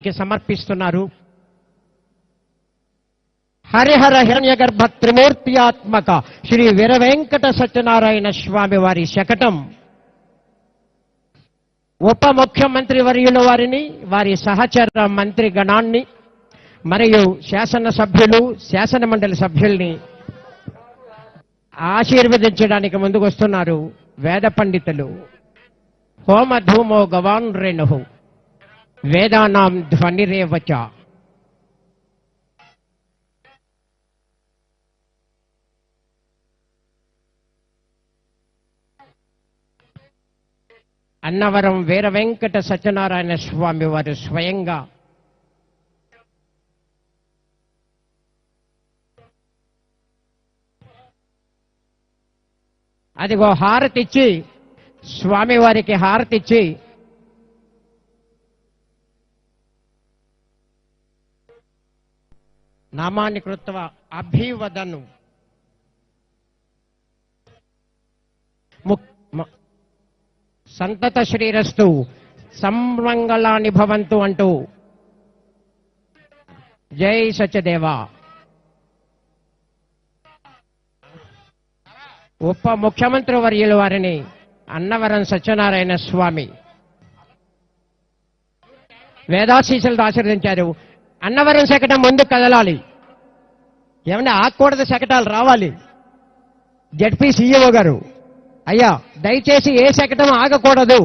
సమర్పిస్తున్నారు. హరిహర హిరణ్యగర్భ త్రిమూర్త్యాత్మక శ్రీ వీరవెంకట సత్యనారాయణ స్వామి వారి శకటం ఉప ముఖ్యమంత్రి వర్యుల వారిని, వారి సహచర మంత్రి గణాన్ని మరియు శాసనసభ్యులు, శాసన మండలి సభ్యుల్ని ఆశీర్వదించడానికి ముందుకు వస్తున్నారు వేద పండితులు. హోమ ధూమో గవాన్ రేణు వేదానాం ధ్వనిరేవచ. అన్నవరం వీర వెంకట సత్యనారాయణ స్వామి వారు స్వయంగా అదిగో హారతిచ్చి, స్వామివారికి హారతిచ్చి నామాన్ని కృత్వ అభివదను సంతత శ్రీరస్తు సంమంగళాని భవంతు అంటూ జై సత్యదేవ. ఉప ముఖ్యమంత్రి వర్యుల వారిని అన్నవరం సత్యనారాయణ స్వామి వేదాశీసులతో ఆశీర్వదించారు. అన్నవరం శకటం ముందు కదలాలి. ఏమన్నా ఆగకూడదు, శకటాలు రావాలి. జడ్పీ సీఈఓ గారు, అయ్యా దయచేసి ఏ శకటం ఆగకూడదు.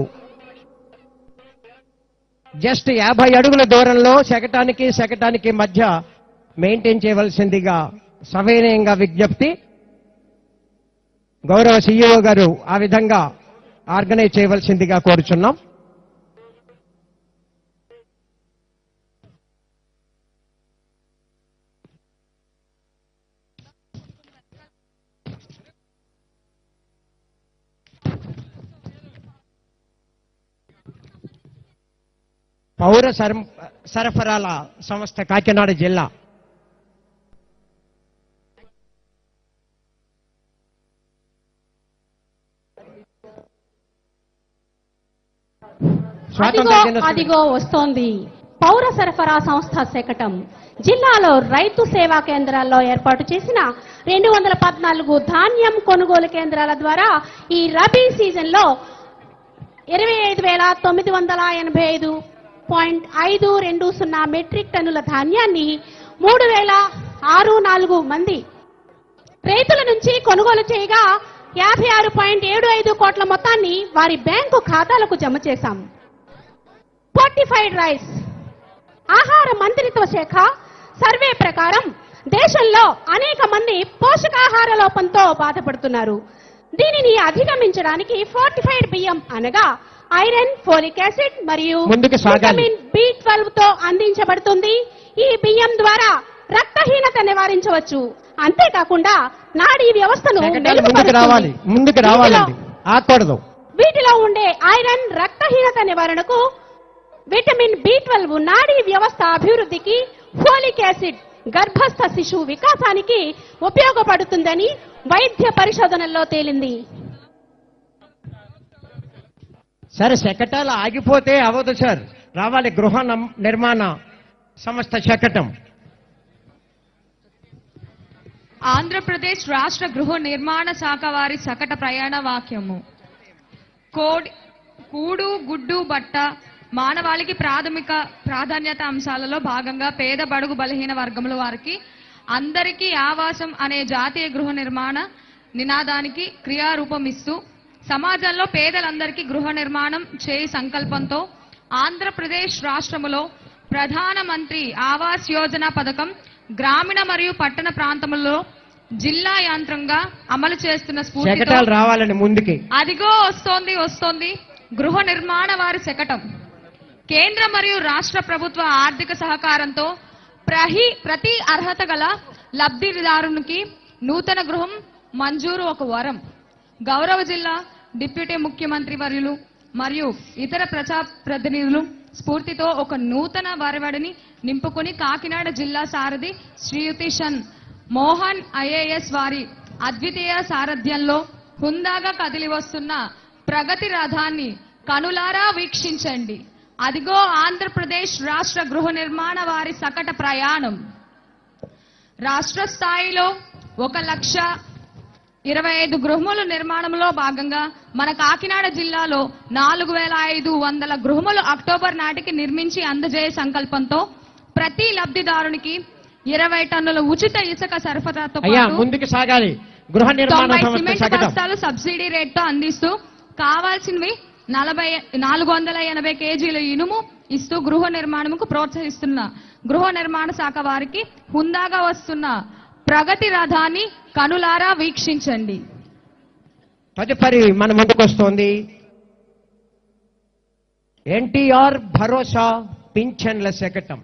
జస్ట్ 50 అడుగుల దూరంలో శకటానికి మధ్య మెయింటైన్ చేయవలసిందిగా సవినయంగా విజ్ఞప్తి. గౌరవ సీఈఓ గారు ఆ విధంగా ఆర్గనైజ్ చేయవలసిందిగా కోరుచున్నాం. పౌర సరఫరాల సంస్థ కాకినాడ జిల్లా అదిగో వస్తోంది పౌర సరఫరా సంస్థ శకటం. జిల్లాలో రైతు సేవా కేంద్రాల్లో ఏర్పాటు చేసిన 214 ధాన్యం కొనుగోలు కేంద్రాల ద్వారా ఈ రబీ సీజన్లో 25,985.520 మెట్రిక్ టన్నుల ధాన్యాన్ని 3,064 మంది రైతుల నుంచి కొనుగోలు చేయగా 56.75 కోట్ల మొత్తాన్ని వారి బ్యాంకు ఖాతాలకు జమ చేశాం. ఫోర్టిఫైడ్ రైస్ ఆహార మంత్రిత్వ శాఖ సర్వే ప్రకారం దేశంలో అనేక మంది పోషకాహార లోపంతో బాధపడుతున్నారు. దీనిని అధిగమించడానికి ఫోర్టిఫైడ్ బియ్యం అనగా ఐరన్, ఫోలిక్ యాసిడ్ మరియు విటమిన్ B12 తో అందించబడుతుంది. ఈ బియ్యం ద్వారా రక్తహీనత నివారించవచ్చు. అంతేకాకుండా నాడీ వ్యవస్థను వీటిలో ఉండే ఐరన్ రక్తహీనత నివారణకు, విటమిన్ B12 నాడీ వ్యవస్థ అభివృద్ధికి, ఫోలిక్ యాసిడ్ గర్భస్థ శిశువు వికాసానికి ఉపయోగపడుతుందని వైద్య పరిశోధనల్లో తేలింది. సార్ శకటాలు ఆగిపోతే అవదు సార్, రావాలి గృహ నిర్మాణ సంస్థ శకటం. ఆంధ్రప్రదేశ్ రాష్ట్ర గృహ నిర్మాణ శాఖ వారి శకట ప్రయాణ వాక్యము. కూడు, గుడ్డు, బట్ట మానవాళికి ప్రాథమిక ప్రాధాన్యత అంశాలలో భాగంగా పేద, బడుగు, బలహీన వర్గముల వారికి అందరికీ ఆవాసం అనే జాతీయ గృహ నిర్మాణ నినాదానికి క్రియారూపం ఇస్తూ సమాజంలో పేదలందరికీ గృహ నిర్మాణం చేయి సంకల్పంతో ఆంధ్రప్రదేశ్ రాష్ట్రములో ప్రధానమంత్రి ఆవాస్ యోజన పథకం గ్రామీణ మరియు పట్టణ ప్రాంతములలో జిల్లా యంత్రంగా అమలు చేస్తున్న స్ఫూర్తితో రావాలని ముందుకి అదిగో వస్తోంది గృహ నిర్మాణ వారి శకటం. కేంద్ర మరియు రాష్ట్ర ప్రభుత్వ ఆర్థిక సహకారంతో ప్రతి అర్హత గల లబ్ధిదారునికి నూతన గృహం మంజూరు ఒక వరం. గౌరవ జిల్లా డిప్యూటీ ముఖ్యమంత్రి వర్యులు మరియు ఇతర ప్రజాప్రతినిధులు స్ఫూర్తితో ఒక నూతన వరవడిని నింపుకొని కాకినాడ జిల్లా సారథి శ్రీయుతి షన్ మోహన్ ఐఏఎస్ వారి అద్వితీయ సారథ్యంలో హుందాగా కదిలి వస్తున్న ప్రగతి రథాన్ని కనులారా వీక్షించండి. అదిగో ఆంధ్రప్రదేశ్ రాష్ట్ర గృహ నిర్మాణ వారి సకట ప్రయాణం. రాష్ట్ర స్థాయిలో 1,25,000 గృహముల నిర్మాణంలో భాగంగా మన కాకినాడ జిల్లాలో 4,500 గృహములు అక్టోబర్ నాటికి నిర్మించి అందజేయ సంకల్పంతో ప్రతి లబ్ధిదారునికి 20 టన్నుల ఉచిత ఇసుక సరఫరాతో అయ్యా పాటు ముందుకు సాగాలి. గృహ నిర్మాణ 90 సంస్థ సిమెంట్ సగటు బస్తాలు సబ్సిడీ రేట్తో అందిస్తూ కావాల్సినవి 480 కేజీల ఇనుము ఇస్తూ గృహ నిర్మాణముకు ప్రోత్సహిస్తున్న గృహ నిర్మాణ శాఖ వారికి హుందాగా వస్తున్న ప్రగతి రథాన్ని కనులారా వీక్షించండి. తదుపరి మన ముందుకు వస్తోంది ఎన్టీఆర్ భరోసా పింఛన్ల శకటం.